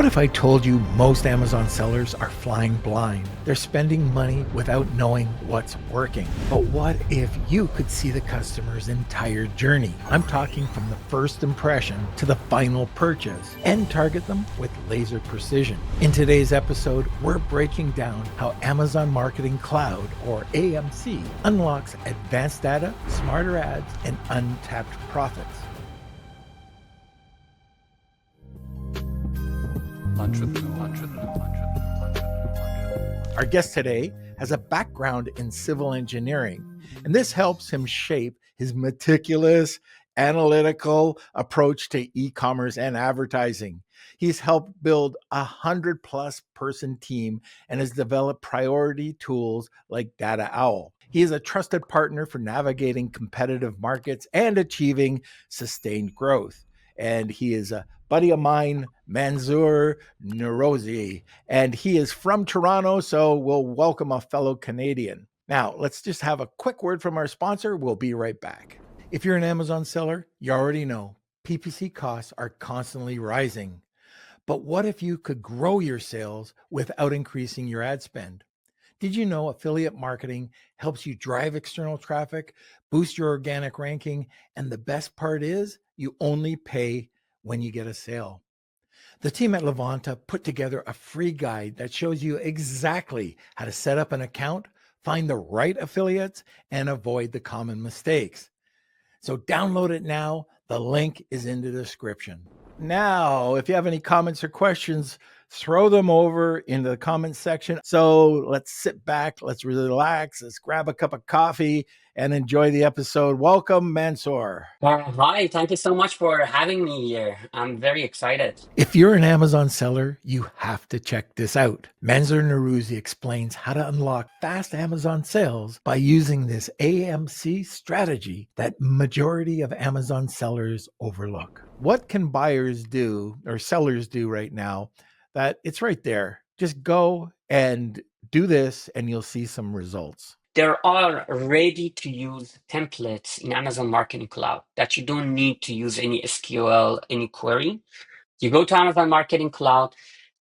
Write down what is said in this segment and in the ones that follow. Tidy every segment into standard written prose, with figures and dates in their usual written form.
What if I told you most Amazon sellers are flying blind? They're spending money without knowing what's working. But what if you could see the customer's entire journey? I'm talking from the first impression to the final purchase and target them with laser precision. In today's episode, we're breaking down how Amazon Marketing Cloud, or AMC, unlocks advanced data, smarter ads, and untapped profits. Our guest today has a background in civil engineering, and this helps him shape his meticulous, analytical approach to e-commerce and advertising. He's helped build 100+ person team and has developed priority tools like Data Owl. He is a trusted partner for navigating competitive markets and achieving sustained growth. And he is a buddy of mine, Mansour Norouzi, and he is from Toronto, so we'll welcome a fellow Canadian. Now, let's just have a quick word from our sponsor. We'll be right back. If you're an Amazon seller, you already know PPC costs are constantly rising. But what if you could grow your sales without increasing your ad spend? Did you know affiliate marketing helps you drive external traffic, boost your organic ranking, and the best part is you only pay when you get a sale? The team at Levanta put together a free guide that shows you exactly how to set up an account, find the right affiliates, and avoid the common mistakes. So download it now. The link is in the description. Now, if you have any comments or questions, throw them over into the comments section. So let's sit back, let's relax, let's grab a cup of coffee and enjoy the episode. Welcome, Mansour. Hi, thank you so much for having me here. I'm very excited. If you're an Amazon seller, you have to check this out. Mansour Norouzi explains how to unlock fast Amazon sales by using this AMC strategy that majority of Amazon sellers overlook. What can buyers do or sellers do right now that it's right there? Just go and do this and you'll see some results. There are ready-to-use templates in Amazon Marketing Cloud that you don't need to use any SQL, any query. You go to Amazon Marketing Cloud,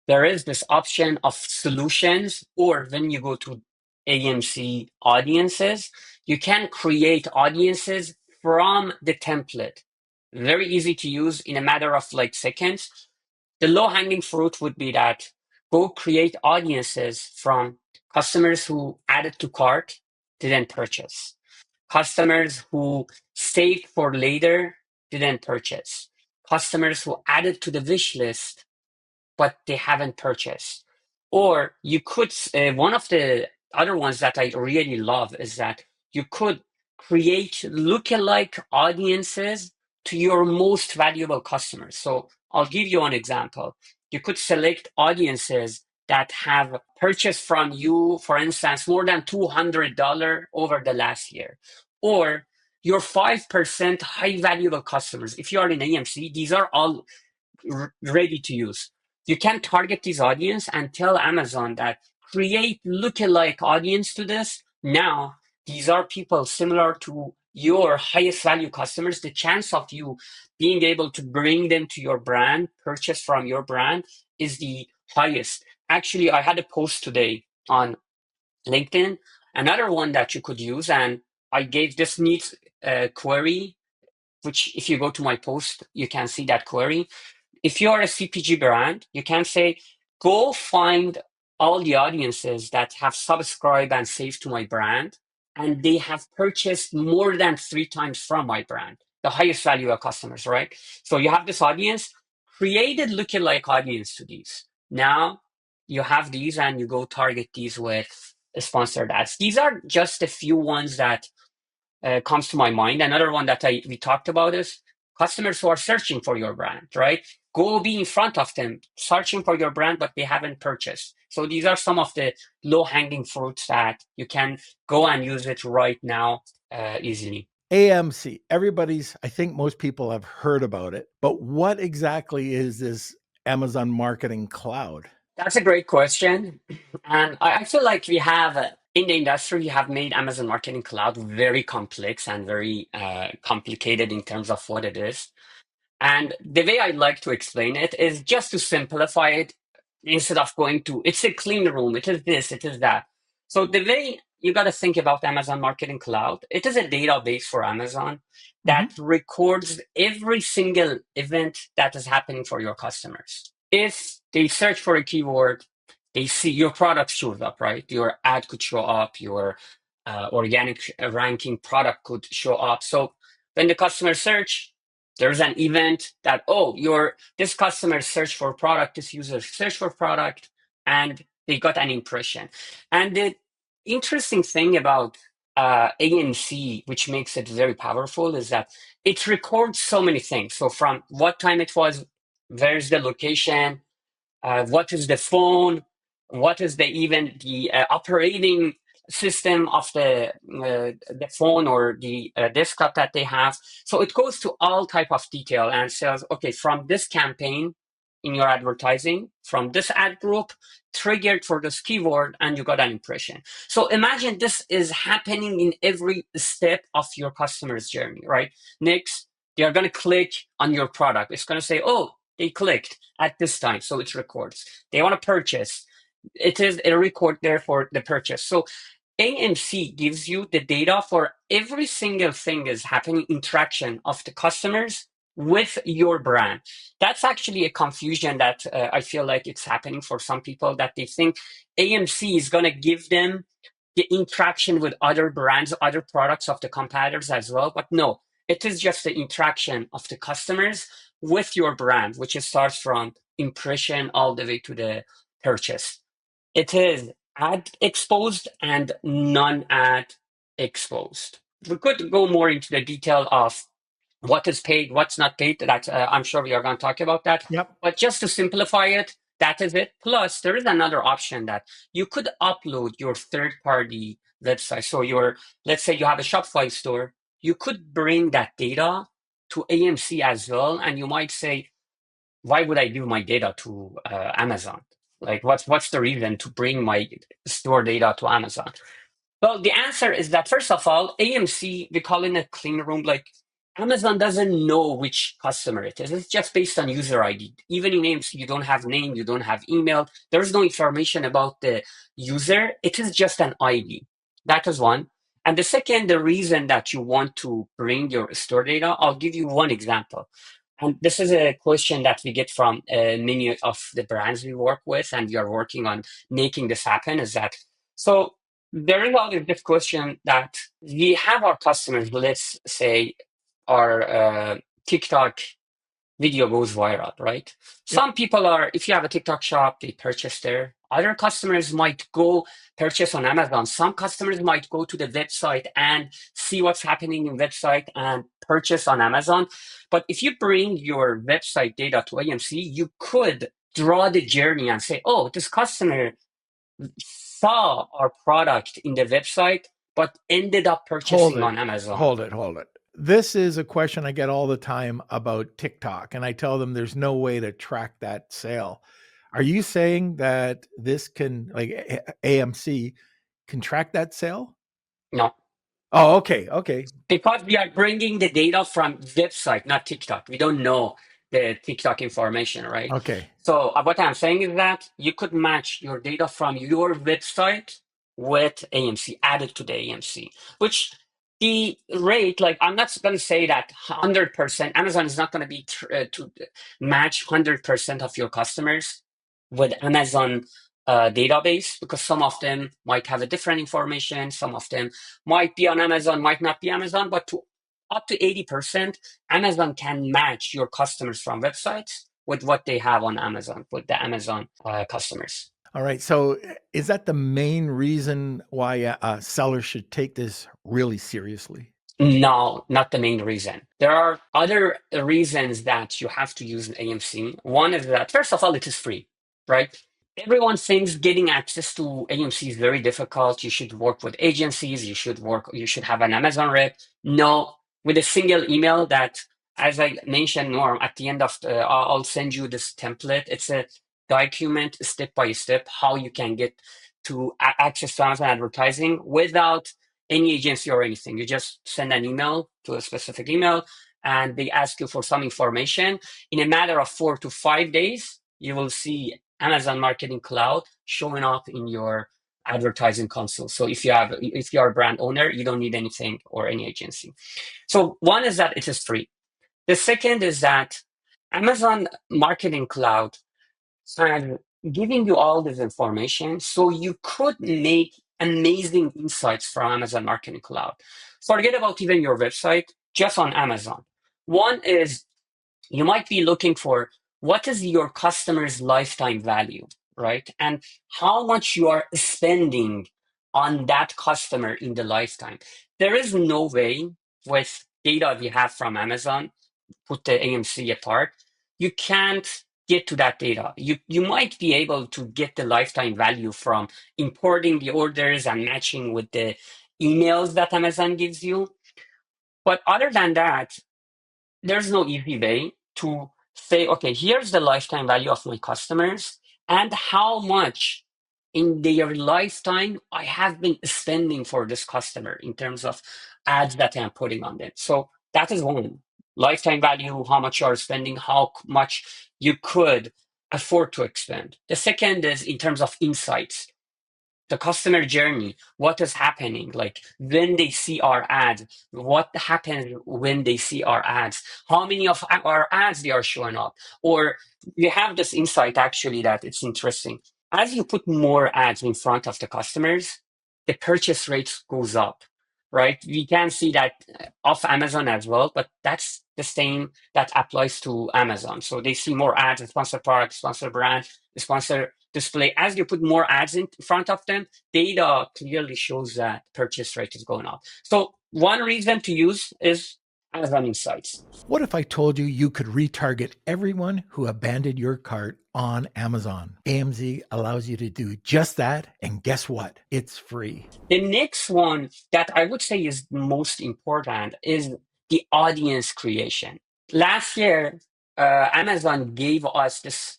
there is this option of solutions, or when you go to AMC audiences, you can create audiences from the template. Very easy to use in a matter of like seconds. The low-hanging fruit would be that go create audiences from customers who added to cart, didn't purchase. Customers who saved for later, didn't purchase. Customers who added to the wish list, but they haven't purchased. Or you could, one of the other ones that I really love is that you could create lookalike audiences to your most valuable customers. So I'll give you an example. You could select audiences that have purchased from you, for instance, more than $200 over the last year, or your 5% high valuable customers. If you are in AMC, these are all ready to use. You can target this audience and tell Amazon that create lookalike audience to this. Now, these are people similar to your highest value customers. The chance of you being able to bring them to your brand, purchase from your brand, is the highest. Actually, I had a post today on LinkedIn, another one that you could use, and I gave this neat query, which if you go to my post, you can see that query. If you're a CPG brand, you can say, go find all the audiences that have subscribed and saved to my brand, and they have purchased more than 3 times from my brand, the highest value of customers, right? So you have this audience, created lookalike audience to these. Now you have these and you go target these with sponsored ads. These are just a few ones that comes to my mind. Another one that we talked about is customers who are searching for your brand, right? Go be in front of them, searching for your brand, but they haven't purchased. So these are some of the low-hanging fruits that you can go and use it right now easily. AMC, I think most people have heard about it, but what exactly is this Amazon Marketing Cloud? That's a great question. And I feel like we have, in the industry, we have made Amazon Marketing Cloud very complex and very complicated in terms of what it is. And the way I like to explain it is just to simplify it instead of going to, it's a clean room, it is this, it is that. So the way you got to think about Amazon Marketing Cloud, it is a database for Amazon that records every single event that is happening for your customers. If they search for a keyword, they see your product shows up, right? Your ad could show up, your organic ranking product could show up. So when the customer search, there's an event that, oh, this customer searched for product, this user searched for product, and they got an impression. And the interesting thing about AMC, which makes it very powerful, is that it records so many things. So from what time it was, where's the location, what is the phone, what is even the operating system of the phone or the desktop that they have. So it goes to all type of detail and says, okay, from this campaign in your advertising, from this ad group, triggered for this keyword, and you got an impression. So imagine this is happening in every step of your customer's journey, right? Next, they are going to click on your product. It's going to say, oh, they clicked at this time, so it records. They want to purchase. It is a record there for the purchase. So AMC gives you the data for every single thing is happening, interaction of the customers with your brand. That's actually a confusion that I feel like it's happening for some people, that they think AMC is going to give them the interaction with other brands, other products of the competitors as well. But no, it is just the interaction of the customers with your brand, which starts from impression all the way to the purchase. It is ad exposed and non-ad exposed. We could go more into the detail of what is paid, what's not paid. That I'm sure we are going to talk about that. Yep. But just to simplify it, that is it. Plus, there is another option that you could upload your third-party website. So let's say you have a Shopify store, you could bring that data to AMC as well, and you might say, why would I give my data to Amazon? Like, what's the reason to bring my store data to Amazon? Well, the answer is that, first of all, AMC, we call it a clean room. Like, Amazon doesn't know which customer it is. It's just based on user ID. Even in AMC, you don't have name, you don't have email. There's no information about the user. It is just an ID. That is one. And the second, the reason that you want to bring your store data, I'll give you one example. And this is a question that we get from many of the brands we work with, and we are working on making this happen, is that, so there is always this question that we have our customers, let's say our TikTok video goes viral, right? Yep. Some people if you have a TikTok shop, they purchase there. Other customers might go purchase on Amazon. Some customers might go to the website and see what's happening in website and purchase on Amazon. But if you bring your website data to AMC, you could draw the journey and say, oh, this customer saw our product in the website, but ended up purchasing on Amazon. Hold it. This is a question I get all the time about TikTok, and I tell them there's no way to track that sale. Are you saying that this can, like AMC, can track that sale? No. Oh, okay. Because we are bringing the data from website, not TikTok. We don't know the TikTok information, right? Okay. So what I'm saying is that you could match your data from your website with AMC, added to the AMC, which the rate, like, I'm not going to say that 100%, Amazon is not going to be to match 100% of your customers with Amazon database, because some of them might have a different information. Some of them might be on Amazon, might not be Amazon, but to up to 80%, Amazon can match your customers from websites with what they have on Amazon, with the Amazon customers. All right. So is that the main reason why a seller should take this really seriously? No, not the main reason. There are other reasons that you have to use an AMC. One is that, first of all, it is free, right? Everyone thinks getting access to AMC is very difficult. You should work with agencies. You should have an Amazon rep. No, with a single email that, as I mentioned, Norm, at the end of I'll send you this template. It's a document step by step how you can get to access to Amazon advertising without any agency or anything. You just send an email to a specific email. and they ask you for some information, in a matter of 4 to 5 days, you will see Amazon Marketing Cloud showing up in your advertising console. So if you are a brand owner, you don't need anything or any agency. So one is that it is free. The second is that Amazon Marketing Cloud and giving you all this information so you could make amazing insights from Amazon Marketing Cloud. Forget about even your website, just on Amazon. One is you might be looking for what is your customer's lifetime value, right? And how much you are spending on that customer in the lifetime. There is no way with data we have from Amazon, put the AMC apart, you can't get to that data. You might be able to get the lifetime value from importing the orders and matching with the emails that Amazon gives you. But other than that, there's no easy way to say, okay, here's the lifetime value of my customers and how much in their lifetime I have been spending for this customer in terms of ads that I'm putting on them. So that is one. Lifetime value, how much you are spending, how much you could afford to expend. The second is in terms of insights, the customer journey, what is happening, like when they see our ads, what happens when they see our ads, how many of our ads they are showing up. Or you have this insight actually that it's interesting. As you put more ads in front of the customers, the purchase rate goes up, right? We can see that off Amazon as well, but that's the same that applies to Amazon. So they see more ads, sponsor product, sponsor brand, sponsor display. As you put more ads in front of them, data clearly shows that purchase rate is going up. So one reason to use is Amazon Insights. What if I told you you could retarget everyone who abandoned your cart on Amazon? AMZ allows you to do just that, and guess what? It's free. The next one that I would say is most important is the audience creation. Last year, Amazon gave us this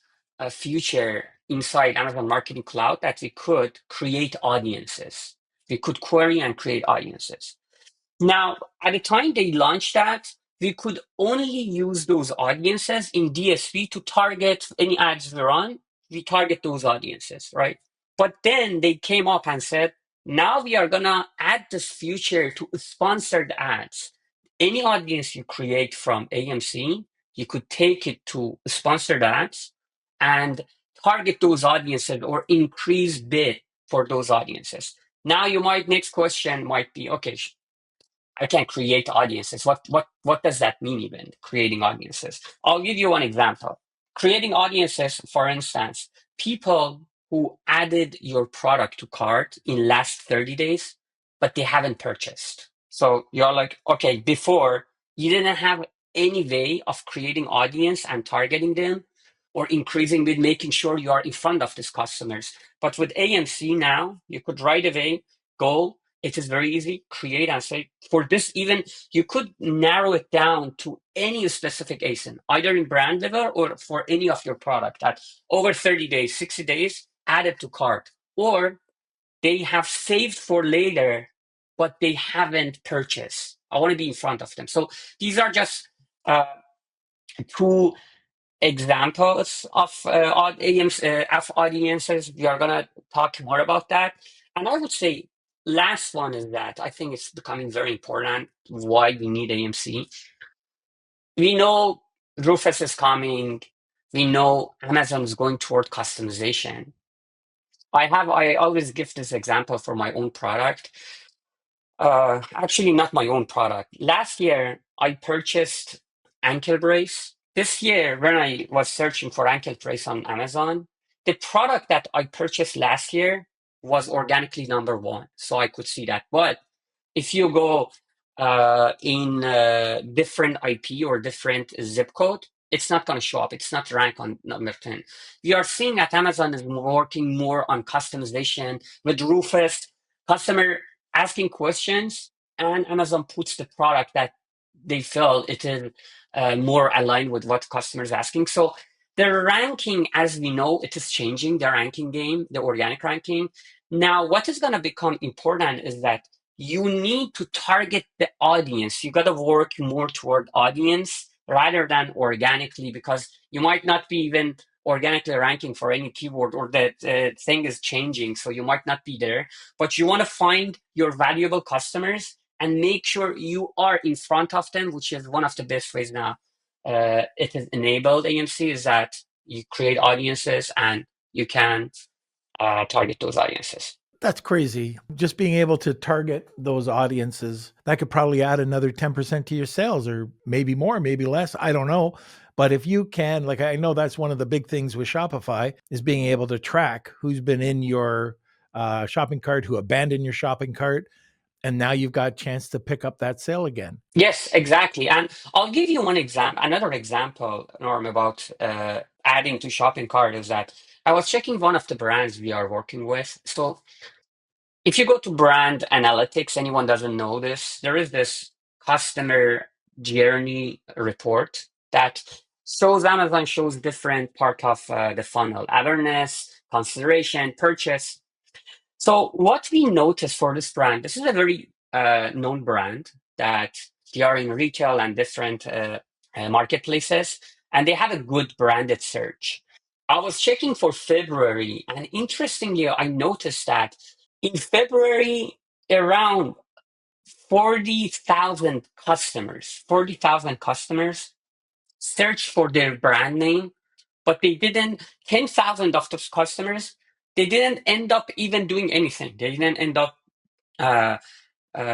feature inside Amazon Marketing Cloud that we could create audiences. We could query and create audiences. Now, at the time they launched that, we could only use those audiences in DSP to target any ads we run. We target those audiences, right? But then they came up and said, now we are going to add this feature to sponsored ads. Any audience you create from AMC, you could take it to sponsored ads and target those audiences or increase bid for those audiences. Now, next question might be, okay, I can create audiences. What does that mean even, creating audiences? I'll give you one example. Creating audiences, for instance, people who added your product to cart in last 30 days, but they haven't purchased. So you're like, okay, before you didn't have any way of creating audience and targeting them or increasing with making sure you are in front of these customers. But with AMC now, you could right away go. It is very easy, create and say, for this even, you could narrow it down to any specific ASIN, either in brand level or for any of your product that over 30 days, 60 days, add it to cart. Or they have saved for later, but they haven't purchased. I want to be in front of them. So these are just two examples of of audiences. We are going to talk more about that. And I would say last one is that I think it's becoming very important why we need AMC. We know Rufus is coming. We know Amazon is going toward customization. I always give this example for my own product. Actually, not my own product. Last year, I purchased ankle brace. This year, when I was searching for ankle brace on Amazon, the product that I purchased last year was organically number one. So I could see that. But if you go in different IP or different zip code, it's not going to show up. It's not rank on number 10. We are seeing that Amazon is working more on customization with Rufus, customer asking questions, and Amazon puts the product that they feel it is more aligned with what customers are asking. So the ranking, as we know, it is changing, the ranking game, the organic ranking. Now, what is going to become important is that you need to target the audience. You got to work more toward audience rather than organically, because you might not be even organically ranking for any keyword, or that thing is changing, so you might not be there. But you want to find your valuable customers and make sure you are in front of them, which is one of the best ways now. It is enabled AMC is that you create audiences and you can target those audiences. That's crazy. Just being able to target those audiences, that could probably add another 10% to your sales, or maybe more, maybe less. I don't know. But if you can, like, I know that's one of the big things with Shopify is being able to track who's been in your shopping cart, who abandoned your shopping cart. And now you've got a chance to pick up that sale again. Yes, exactly. And I'll give you another example, Norm, about adding to shopping cart is that I was checking one of the brands we are working with. So if you go to brand analytics, anyone doesn't know this, there is this customer journey report that shows Amazon shows different part of the funnel: awareness, consideration, purchase. So what we noticed for this brand, this is a very known brand that they are in retail and different marketplaces, and they have a good branded search. I was checking for February, and interestingly, I noticed that in February, around 40,000 customers searched for their brand name, but they didn't, 10,000 of those customers, they didn't end up even doing anything. They didn't end up uh,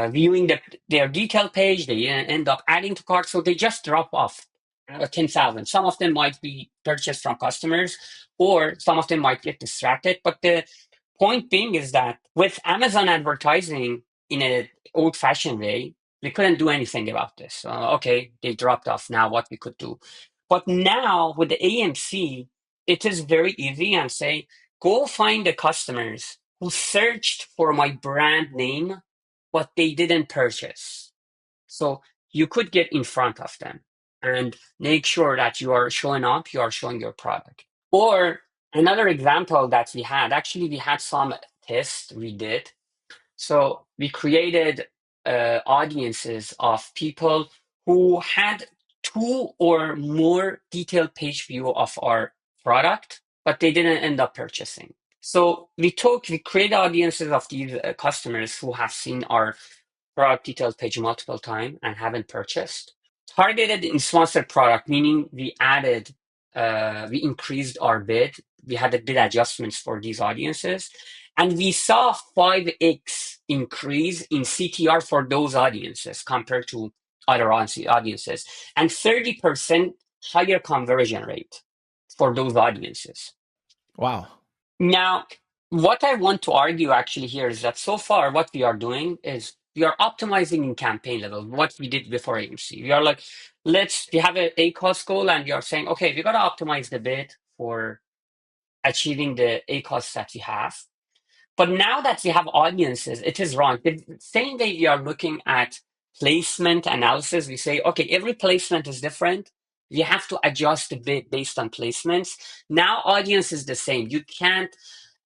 viewing their detail page. They didn't end up adding to cart. So they just drop off 10,000. Some of them might be purchased from customers, or some of them might get distracted. But the point being is that with Amazon advertising in an old-fashioned way, we couldn't do anything about this. Okay, they dropped off. Now what we could do? But now with the AMC, it is very easy and say, go find the customers who searched for my brand name, but they didn't purchase. So you could get in front of them and make sure that you are showing up, you are showing your product. Or another example that we had, actually, we had some tests we did. So we created audiences of people who had 2 or more detailed page view of our product, but they didn't end up purchasing. So we created audiences of these customers who have seen our product details page multiple times and haven't purchased. Targeted in sponsored product, meaning we increased our bid. We had the bid adjustments for these audiences, and we saw 5x increase in CTR for those audiences compared to other audiences, and 30% higher conversion rate for those audiences. Wow. Now, what I want to argue actually here is that so far what we are doing is we are optimizing in campaign level, what we did before AMC. We are like, we have a ACoS goal, and we are saying, okay, we got to optimize the bid for achieving the ACoS that we have. But now that we have audiences, it is wrong. The same way we are looking at placement analysis, we say, okay, every placement is different. We have to adjust the bid based on placements. Now audience is the same. You can't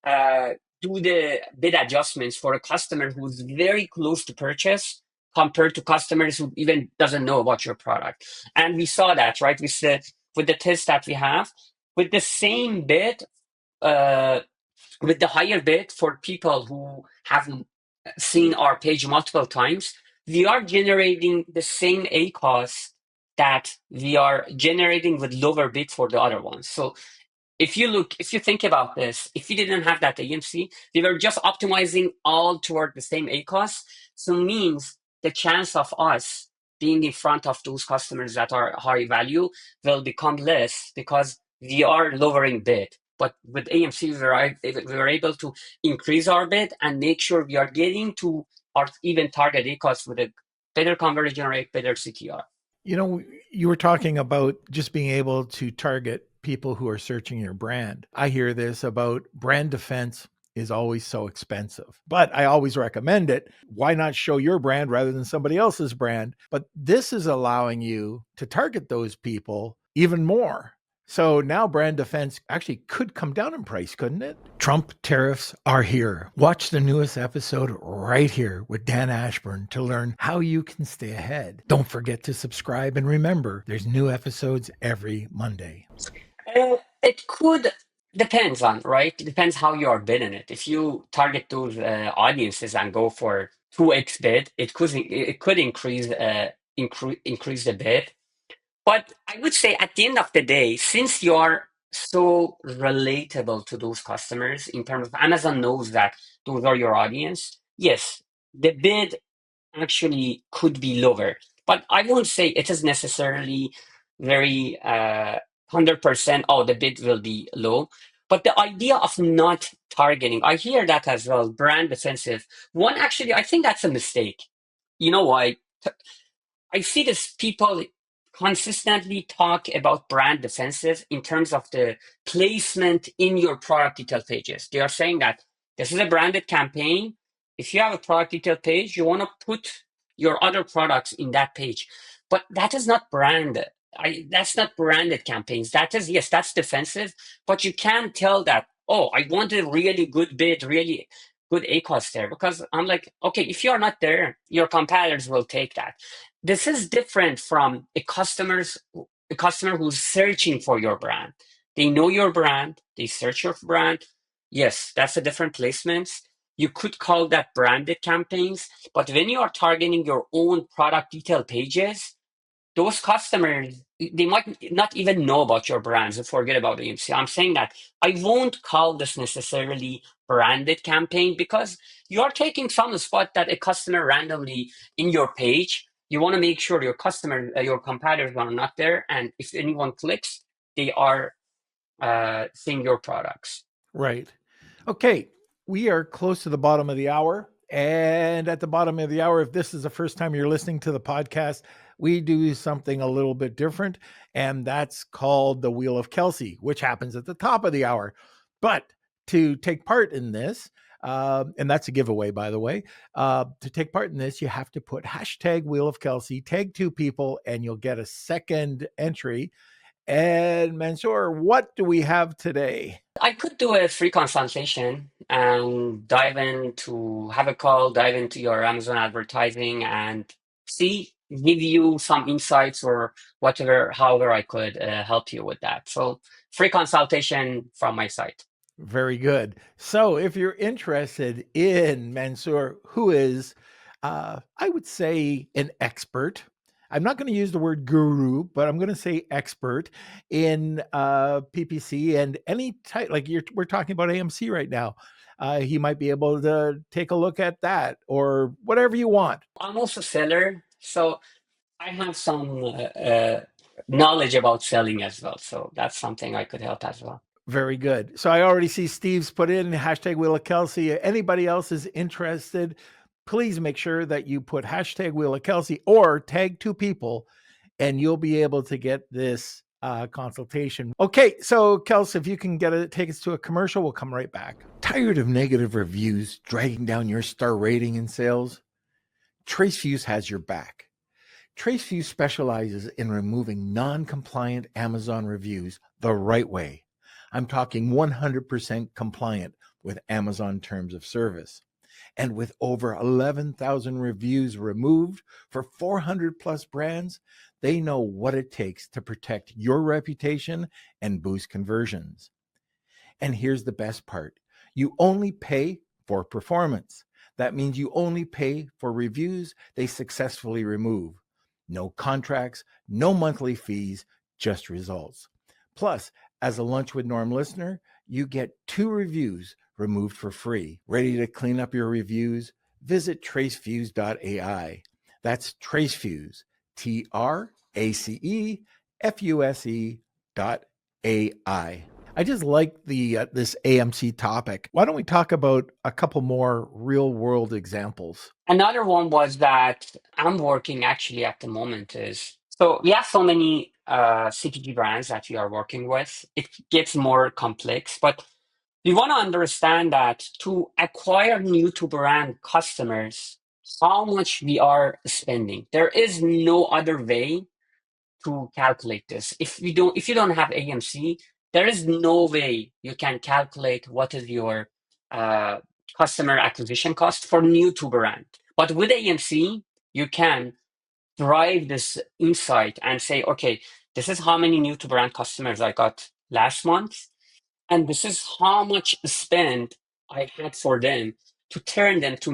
do the bid adjustments for a customer who's very close to purchase compared to customers who even doesn't know about your product. And we saw that, right? With the test that we have, with the same bid, with the higher bid for people who have seen our page multiple times, we are generating the same ACoS that we are generating with lower bid for the other ones. So if you think about this, if we didn't have that AMC, we were just optimizing all toward the same ACoS. So it means the chance of us being in front of those customers that are high value will become less because we are lowering bid. But with AMC, we were able to increase our bid and make sure we are getting to our even target ACoS with a better conversion rate, better CTR. You know, you were talking about just being able to target people who are searching your brand. I hear this about brand defense is always so expensive, but I always recommend it. Why not show your brand rather than somebody else's brand? But this is allowing you to target those people even more. So now brand defense actually could come down in price, couldn't it? Trump tariffs are here. Watch the newest episode right here with Dan Ashburn to learn how you can stay ahead. Don't forget to subscribe, and remember, there's new episodes every Monday. It could depends on, right? It depends how you are bidding it. If you target those audiences and go for 2x bid, it could increase the bid. But I would say at the end of the day, since you are so relatable to those customers in terms of Amazon knows that those are your audience, yes, the bid actually could be lower. But I won't say it is necessarily very 100%, oh, the bid will be low. But the idea of not targeting, I hear that as well, brand defensive. One, actually, I think that's a mistake. You know why? I see this people consistently talk about brand defensive in terms of the placement in your product detail pages. They are saying that this is a branded campaign. If you have a product detail page, you want to put your other products in that page. But that is not branded. That's not branded campaigns. That is, yes, that's defensive, but you can't tell that, oh, I want a really good bid, really good ACoS there. Because I'm like, okay, if you're not there, your competitors will take that. This is different from a customer who's searching for your brand. They know your brand, they search your brand. Yes, that's a different placement. You could call that branded campaigns, but when you are targeting your own product detail pages, those customers, they might not even know about your brands and forget about AMC. I'm saying that I won't call this necessarily branded campaign because you're taking some spot that a customer randomly in your page. You want to make sure your customer, your competitors are not there, and if anyone clicks, they are seeing your products. Right. Okay. We are close to the bottom of the hour. And at the bottom of the hour, if this is the first time you're listening to the podcast, we do something a little bit different. And that's called the Wheel of Kelsey, which happens at the top of the hour. But to take part in this, and that's a giveaway, by the way. To take part in this, you have to put hashtag Wheel of Kelsey, tag 2 people, and you'll get a second entry. And Mansour, what do we have today? I could do a free consultation and have a call, dive into your Amazon advertising and give you some insights or whatever, however I could help you with that. So free consultation from my site. Very good. So, if you're interested in Mansour, who is, I would say, an expert. I'm not going to use the word guru, but I'm going to say expert in PPC and any type. Like we're talking about AMC right now. He might be able to take a look at that or whatever you want. I'm also a seller, so I have some knowledge about selling as well. So that's something I could help as well. Very good. So I already see Steve's put in hashtag Wheel of Kelsey. Anybody else is interested, please make sure that you put hashtag Wheel of Kelsey or tag 2 people, and you'll be able to get this consultation. Okay, so Kelsey, if you can take us to a commercial, we'll come right back. Tired of negative reviews dragging down your star rating and sales? TraceViews has your back. TraceViews specializes in removing non-compliant Amazon reviews the right way. I'm talking 100% compliant with Amazon terms of service. And with over 11,000 reviews removed for 400 plus brands, they know what it takes to protect your reputation and boost conversions. And here's the best part. You only pay for performance. That means you only pay for reviews they successfully remove. No contracts, no monthly fees, just results. Plus, as a Lunch with Norm listener, you get 2 reviews removed for free. Ready to clean up your reviews? Visit tracefuse.ai. That's Tracefuse, TRACEFUSE.ai. I just like this AMC topic. Why don't we talk about a couple more real world examples? Another one was that I'm working actually at the moment is so we have so many CPG brands that we are working with. It gets more complex, but we want to understand that to acquire new to brand customers, how much we are spending. There is no other way to calculate this. If you don't have AMC, there is no way you can calculate what is your uh, customer acquisition cost for new to brand. But with AMC, you can drive this insight and say, okay, this is how many new to brand customers I got last month, and this is how much spend I had for them to turn them to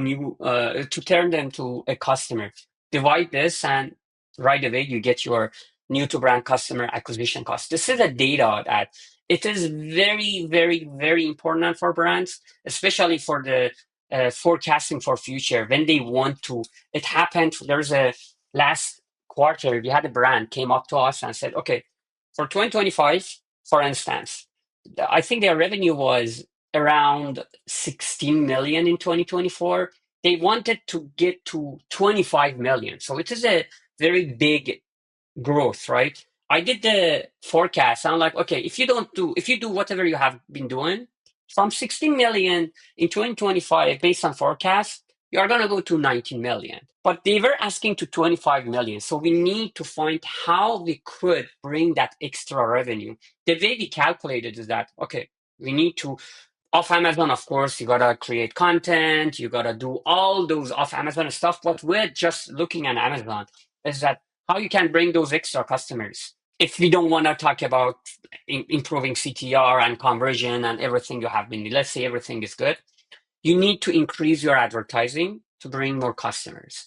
a customer. Divide this, and right away you get your new to brand customer acquisition cost. This is a data that it is very, very, very important for brands, especially for the forecasting for future when they want to. It happened. There's a last quarter we had a brand came up to us and said, okay, for 2025, for instance, I think their revenue was around 16 million in 2024. They wanted to get to 25 million. So it is a very big growth, right? I did the forecast. I'm like, okay, if you do whatever you have been doing from 16 million in 2025 based on forecast, you are going to go to 19 million. But they were asking to 25 million. So we need to find how we could bring that extra revenue. The way we calculated is that, okay, we need to off Amazon, of course, you gotta create content, you gotta do all those off Amazon stuff. But we're just looking at Amazon is that how you can bring those extra customers. If we don't want to talk about improving CTR and conversion and everything you have been, let's say everything is good, you need to increase your advertising to bring more customers.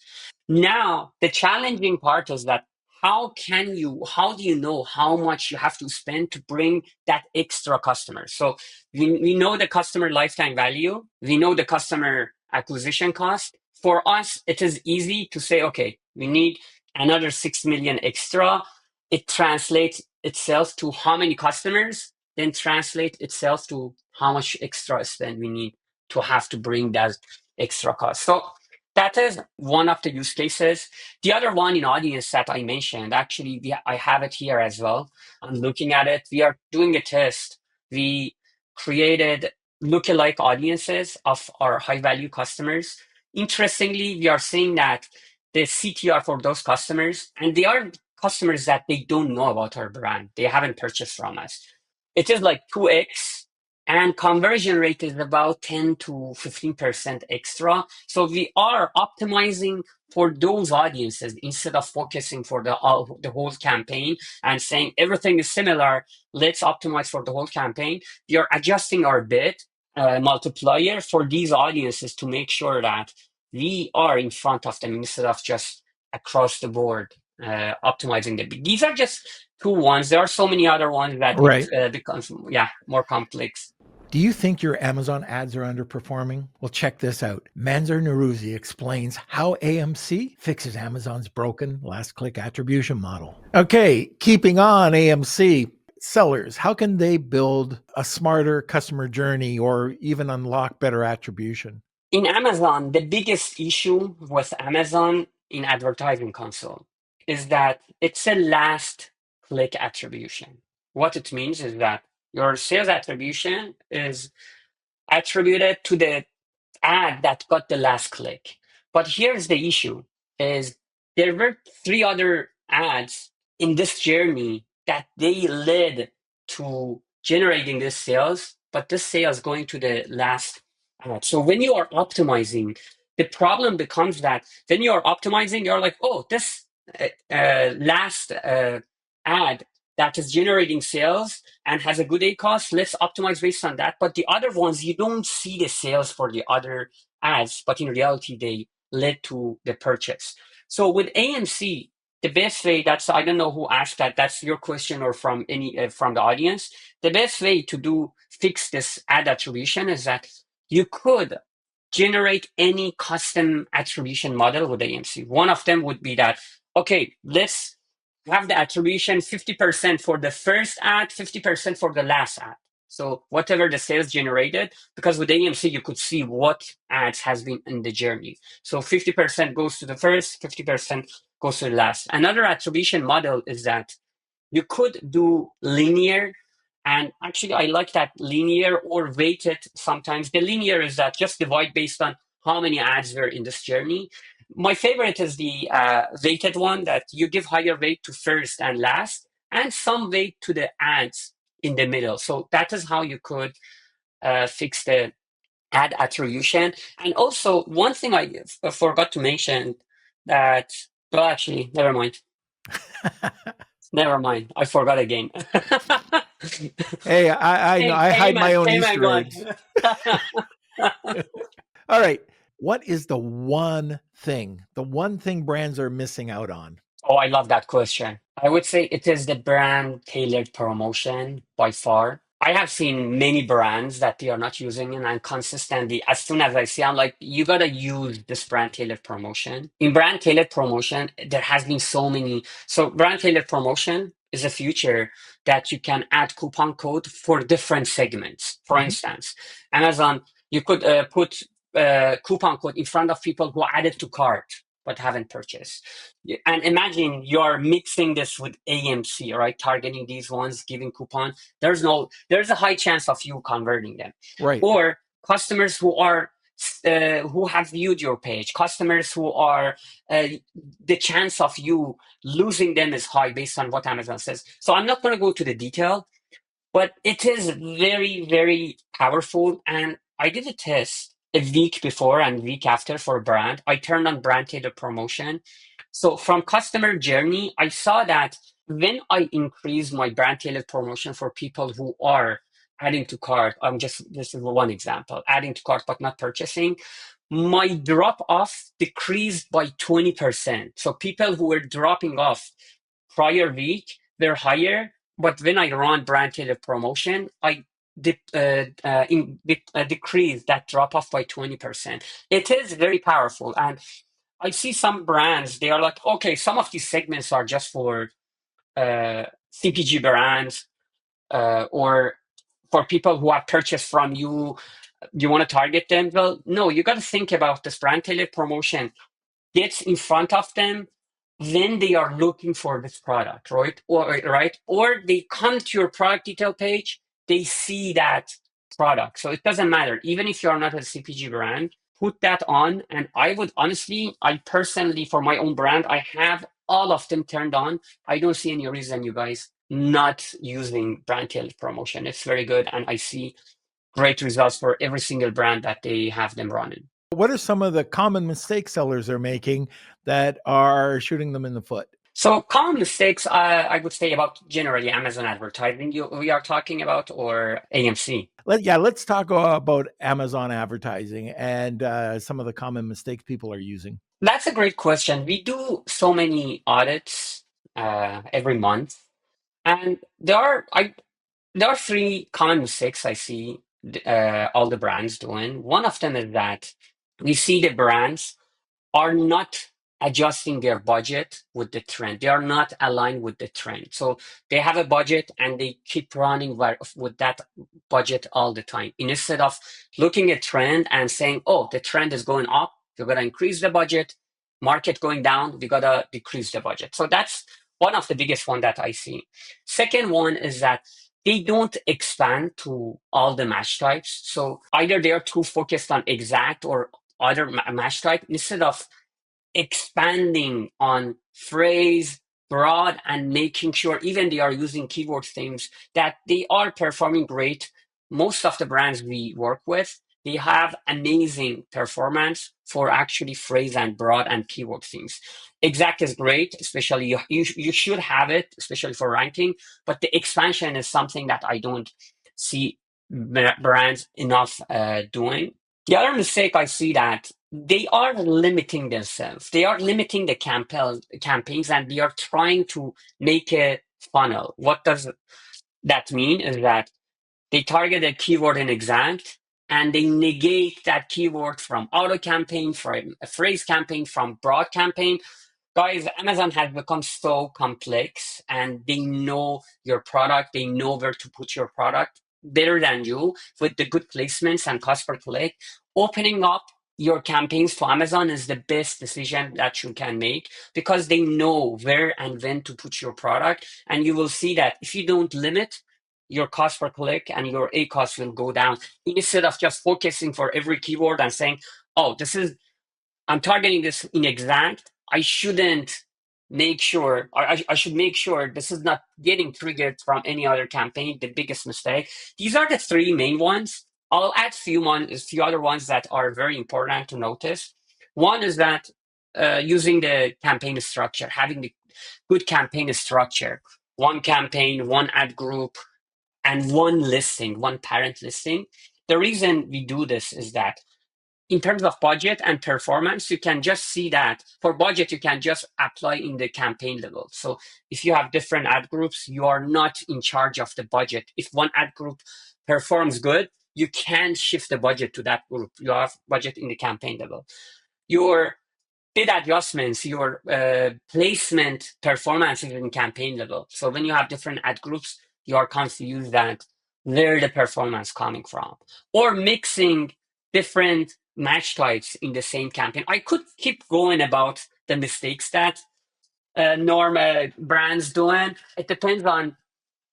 Now, the challenging part is that how do you know how much you have to spend to bring that extra customer? So we know the customer lifetime value, we know the customer acquisition cost. For us, it is easy to say, okay, we need another 6 million extra. It translates itself to how many customers, then translate itself to how much extra spend we need to have to bring that extra cost. So that is one of the use cases. The other one in audience that I mentioned, actually, I have it here as well. I'm looking at it. We are doing a test. We created lookalike audiences of our high-value customers. Interestingly, we are seeing that the CTR for those customers, and they are customers that they don't know about our brand. They haven't purchased from us. It is like 2x, and conversion rate is about 10 to 15% extra. So we are optimizing for those audiences instead of focusing for the whole campaign and saying everything is similar, let's optimize for the whole campaign. We are adjusting our bid multiplier for these audiences to make sure that we are in front of them instead of just across the board optimizing the bid. These are just two ones. There are so many other ones that Right. it becomes more complex. Do you think your Amazon ads are underperforming? Well, check this out. Mansour Norouzi explains how AMC fixes Amazon's broken last click attribution model. Okay, keeping on AMC, sellers, how can they build a smarter customer journey or even unlock better attribution? In Amazon, the biggest issue with Amazon in Advertising Console is that it's a last click attribution. What it means is that your sales attribution is attributed to the ad that got the last click. But here's the issue is there were three other ads in this journey that they led to generating this sales, but this sales going to the last ad. So when you are optimizing, the problem becomes that when you are optimizing, you're like, oh, this last ad that is generating sales and has a good ACoS, let's optimize based on that. But the other ones, you don't see the sales for the other ads, but in reality, they led to the purchase. So with AMC, the best way, I don't know who asked that, that's your question or from from the audience. The best way to fix this ad attribution is that you could generate any custom attribution model with AMC. One of them would be that, okay, let's have the attribution 50% for the first ad, 50% for the last ad. So whatever the sales generated, because with AMC, you could see what ads has been in the journey. So 50% goes to the first, 50% goes to the last. Another attribution model is that you could do linear. And actually, I like that linear or weighted sometimes. The linear is that just divide based on how many ads were in this journey. My favorite is the weighted one, that you give higher weight to first and last, and some weight to the ads in the middle. So that is how you could fix the ad attribution. And also, one thing I forgot to mention that, well, actually, never mind. Never mind. I forgot again. Hey, I know I hide my own Shame and Easter gone. eggs. All right. What is the one thing brands are missing out on? Oh, I love that question. I would say it is the brand tailored promotion by far. I have seen many brands that they are not using it, and consistently, as soon as I see, I'm like, you gotta use this brand tailored promotion. In brand tailored promotion, there has been so many. So brand tailored promotion is a feature that you can add coupon code for different segments. For Mhm. instance, Amazon, you could put coupon code in front of people who added to cart but haven't purchased. And imagine you're mixing this with AMC, right? Targeting these ones, giving coupon. There's a high chance of you converting them. Right. Or customers who have viewed your page, customers who are the chance of you losing them is high based on what Amazon says. So I'm not going to go to the detail, but it is very, very powerful. And I did a test a week before and week after for a brand. I turned on brand tailored promotion. So from customer journey, I saw that when I increase my brand tailored promotion for people who are adding to cart, this is one example, adding to cart but not purchasing, my drop off decreased by 20%. So people who were dropping off prior week, they're higher. But when I run brand tailored promotion, I decrease that drop off by 20%. It is very powerful. And I see some brands, they are like, okay, some of these segments are just for CPG brands or for people who have purchased from you. You want to target them? Well, no, you got to think about this brand tailored promotion gets in front of them when they are looking for this product, or they come to your product detail page, they see that product. So it doesn't matter, even if you're not a CPG brand, put that on. And I would honestly, I personally, for my own brand, I have all of them turned on. I don't see any reason you guys not using brand tailored promotion. It's very good, and I see great results for every single brand that they have them running. What are some of the common mistakes sellers are making that are shooting them in the foot? So common mistakes, I would say about generally Amazon advertising we are talking about, or AMC. Let's talk about Amazon advertising and some of the common mistakes people are using. That's a great question. We do so many audits every month, and there are three common mistakes I see all the brands doing. One of them is that we see the brands are not adjusting their budget with the trend. They are not aligned with the trend. So they have a budget and they keep running with that budget all the time. Instead of looking at trend and saying, oh, the trend is going up, we're going to increase the budget. Market going down, we got to decrease the budget. So that's one of the biggest one that I see. Second one is that they don't expand to all the match types. So either they are too focused on exact or other match type, instead of expanding on phrase, broad, and making sure even they are using keyword themes that they are performing great. Most of the brands we work with, they have amazing performance for actually phrase and broad and keyword themes. Exact is great, especially you should have it, especially for ranking, but the expansion is something that I don't see brands enough doing. The other mistake I see that they are limiting themselves. They are limiting the campaigns, and they are trying to make a funnel. What does that mean is that they target a keyword in exact and they negate that keyword from auto campaign, from a phrase campaign, from broad campaign. Guys, Amazon has become so complex, and they know your product, they know where to put your product better than you with the good placements and cost per click. Opening up your campaigns to Amazon is the best decision that you can make, because they know where and when to put your product. And you will see that if you don't limit, your cost per click and your ACoS will go down, instead of just focusing for every keyword and saying, oh, this is I'm targeting this in exact. I shouldn't make sure, or I should make sure this is not getting triggered from any other campaign, the biggest mistake. These are the three main ones. I'll add a few other ones that are very important to notice. One is that using the campaign structure, having the good campaign structure, one campaign, one ad group, and one listing, one parent listing. The reason we do this is that in terms of budget and performance, you can just see that for budget, you can just apply in the campaign level. So if you have different ad groups, you are not in charge of the budget. If one ad group performs good, you can shift the budget to that group. You have budget in the campaign level. Your bid adjustments, your placement performance is in campaign level. So when you have different ad groups, you are confused that where the performance coming from, or mixing different match types in the same campaign. I could keep going about the mistakes that brands doing. It depends on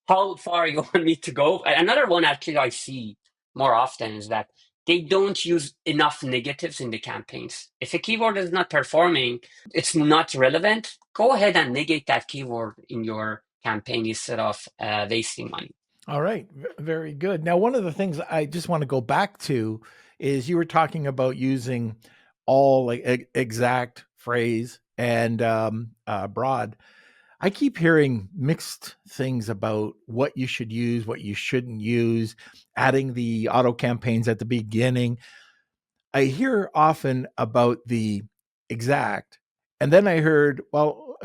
how far you want me to go. Another one actually I see more often is that they don't use enough negatives in the campaigns. If a keyword is not performing, it's not relevant, go ahead and negate that keyword in your campaign instead of wasting money. All right. Very good. Now, one of the things I just want to go back to is you were talking about using all like exact phrase and broad. I keep hearing mixed things about what you should use, what you shouldn't use, adding the auto campaigns at the beginning. I hear often about the exact, and then I heard, well,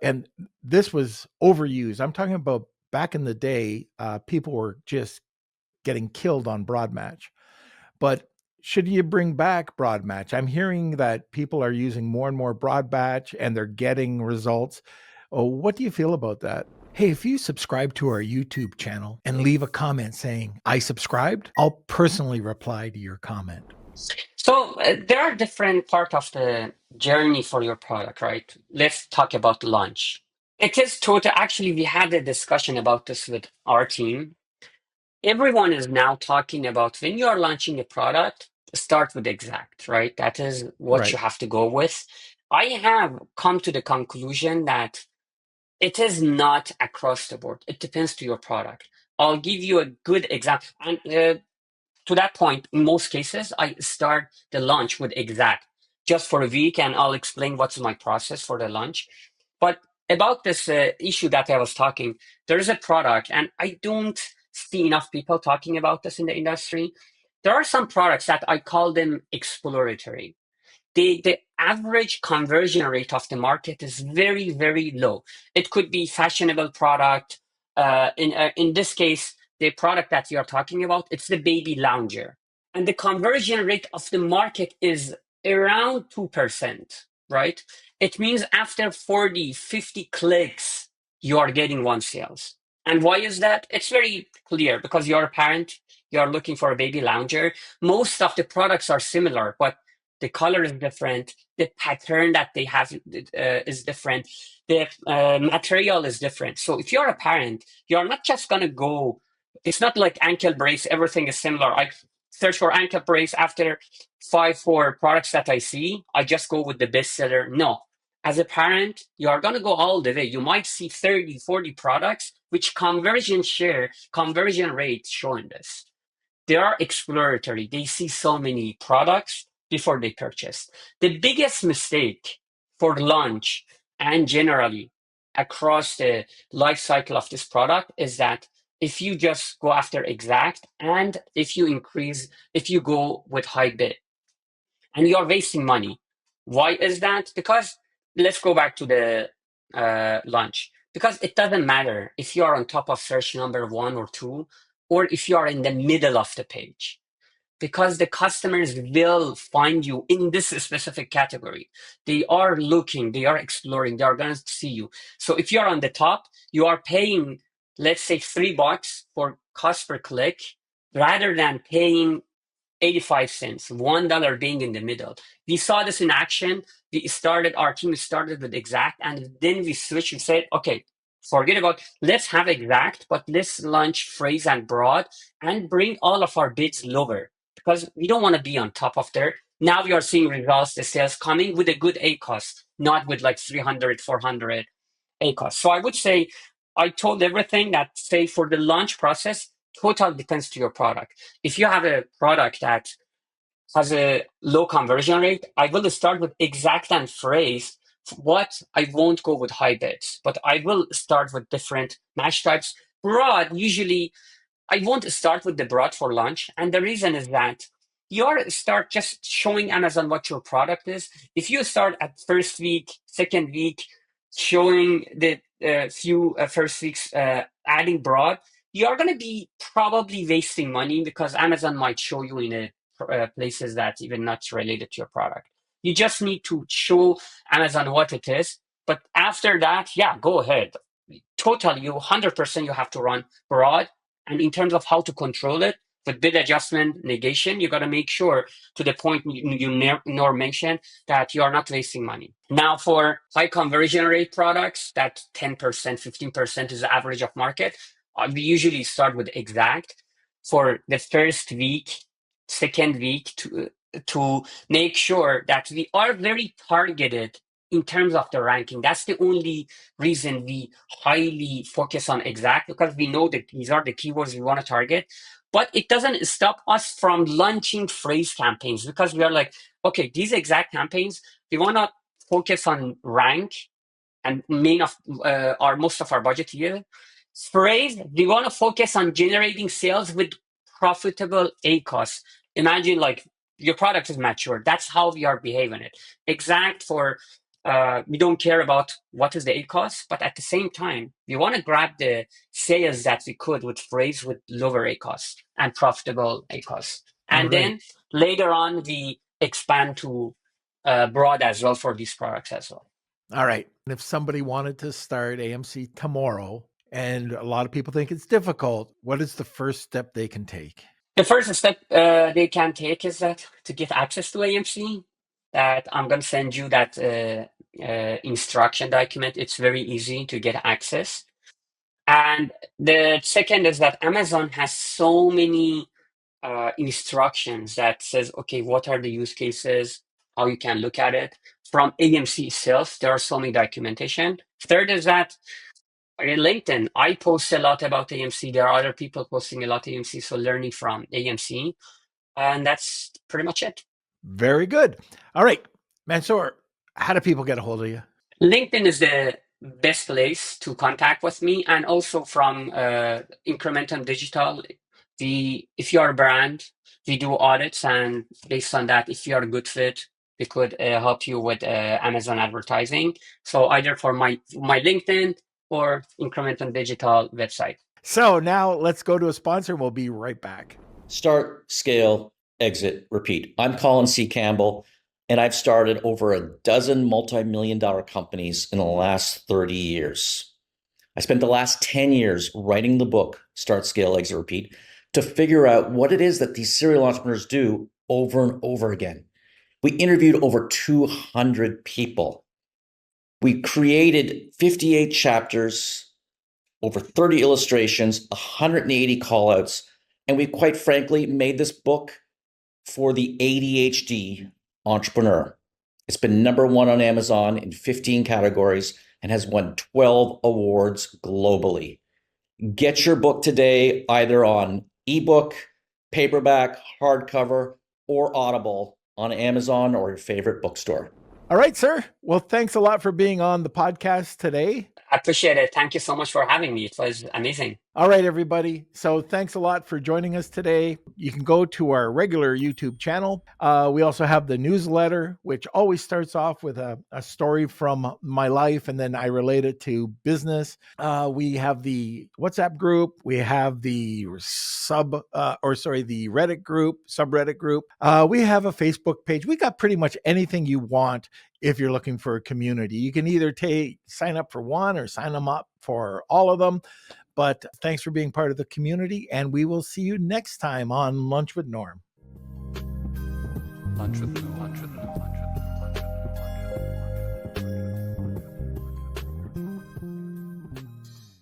and this was overused. I'm talking about back in the day, people were just getting killed on broad match. But should you bring back broad match? I'm hearing that people are using more and more broad match and they're getting results. Oh, what do you feel about that? Hey, if you subscribe to our YouTube channel and leave a comment saying, I subscribed, I'll personally reply to your comment. So there are different parts of the journey for your product, right? Let's talk about launch. It is total. Actually, we had a discussion about this with our team. Everyone is now talking about when you are launching a product, start with exact, right? That is what you Right. have to go with. I have come to the conclusion that it is not across the board. It depends to your product. I'll give you a good example. And to that point, in most cases, I start the launch with exact just for a week, and I'll explain what's my process for the launch. But about this issue that I was talking, there is a product, and I don't see enough people talking about this in the industry. There are some products that I call them exploratory. The average conversion rate of the market is very, very low. It could be fashionable product. In this case, the product that you are talking about, it's the baby lounger. And the conversion rate of the market is around 2%, right? It means after 40, 50 clicks, you are getting one sales. And why is that? It's very clear because you're a parent, you're looking for a baby lounger. Most of the products are similar, but the color is different, the pattern that they have is different, the material is different. So if you're a parent, you're not just going to go, it's not like ankle brace, everything is similar. I search for ankle brace after 4 products that I see, I just go with the bestseller. No. As a parent, you are going to go all the way. You might see 30, 40 products, which conversion rate showing this. They are exploratory. They see so many products before they purchase. The biggest mistake for launch and generally across the life cycle of this product is that if you just go after exact and if you go with high bid and you're wasting money. Why is that? Because let's go back to the launch. Because it doesn't matter if you are on top of search number 1 or 2, or if you are in the middle of the page, because the customers will find you in this specific category. They are looking, they are exploring, they are going to see you. So if you're on the top, you are paying, let's say, $3 for cost per click, rather than paying 85 cents, $1 being in the middle. We saw this in action. Our team started with exact, and then we switched and said, okay, forget about, let's have exact, but let's launch phrase and broad and bring all of our bids lower, because we don't want to be on top of there. Now we are seeing results, the sales coming with a good ACoS, not with like 300, 400 ACoS. So I would say I told everything that, say, for the launch process, total depends to your product. If you have a product that has a low conversion rate, I will start with exact and phrase what I won't go with high bids, but I will start with different match types. Broad, usually I won't start with the broad for launch. And the reason is that you are start just showing Amazon what your product is. If you start at first week, second week, showing the few first weeks, adding broad, you are going to be probably wasting money because Amazon might show you in places that even not related to your product. You just need to show Amazon what it is. But after that, yeah, go ahead. Totally, you 100% you have to run broad. And in terms of how to control it, with bid adjustment negation, you got to make sure, to the point Noor mentioned, that you are not wasting money. Now, for high conversion rate products, that 10%, 15% is the average of market. We usually start with exact for the first week, second week, to make sure that we are very targeted in terms of the ranking. That's the only reason we highly focus on exact, because we know that these are the keywords we want to target. But it doesn't stop us from launching phrase campaigns, because we are like, okay, these exact campaigns, we want to focus on rank and most of our budget here. Phrase, we want to focus on generating sales with profitable ACoS. Imagine like your product is mature. That's how we are behaving it. Exact for we don't care about what is the ACoS, but at the same time, we want to grab the sales that we could with phrase with lower ACoS and profitable ACoS. And then later on, we expand to broad as well for these products as well. All right. And if somebody wanted to start AMC tomorrow, and a lot of people think it's difficult, what is the first step they can take? The first step they can take is that to get access to AMC. That I'm going to send you that instruction document. It's very easy to get access. And the second is that Amazon has so many instructions that says, okay, what are the use cases, how you can look at it. From AMC itself, there are so many documentation. Third is that in LinkedIn, I post a lot about AMC. There are other people posting a lot AMC, so learning from AMC. And that's pretty much it. Very good. All right, Mansour, how do people get a hold of you? LinkedIn is the best place to contact with me, and also from Incrementum Digital. If you are a brand, we do audits, and based on that, if you are a good fit, we could help you with Amazon advertising. So either for my LinkedIn or Incrementum Digital website. So now let's go to a sponsor and we'll be right back. Start, scale, exit, repeat. I'm Colin C. Campbell, and I've started over a dozen multi-million-dollar companies in the last 30 years. I spent the last 10 years writing the book, Start, Scale, Exit, Repeat, to figure out what it is that these serial entrepreneurs do over and over again. We interviewed over 200 people. We created 58 chapters, over 30 illustrations, 180 callouts, and we quite frankly made this book for the ADHD entrepreneur. It's been #1 on Amazon in 15 categories and has won 12 awards globally. Get your book today, either on ebook, paperback, hardcover, or Audible on Amazon or your favorite bookstore. All right, sir. Well, thanks a lot for being on the podcast today. I appreciate it. Thank you so much for having me. It was amazing. All right, everybody. So thanks a lot for joining us today. You can go to our regular YouTube channel. We also have the newsletter, which always starts off with a story from my life, and then I relate it to business. We have the WhatsApp group. We have the the Reddit group, subreddit group. We have a Facebook page. We got pretty much anything you want. If you're looking for a community, you can either sign up for one or sign them up for all of them. But thanks for being part of the community, and we will see you next time on Lunch with Norm. Lunch with Norm.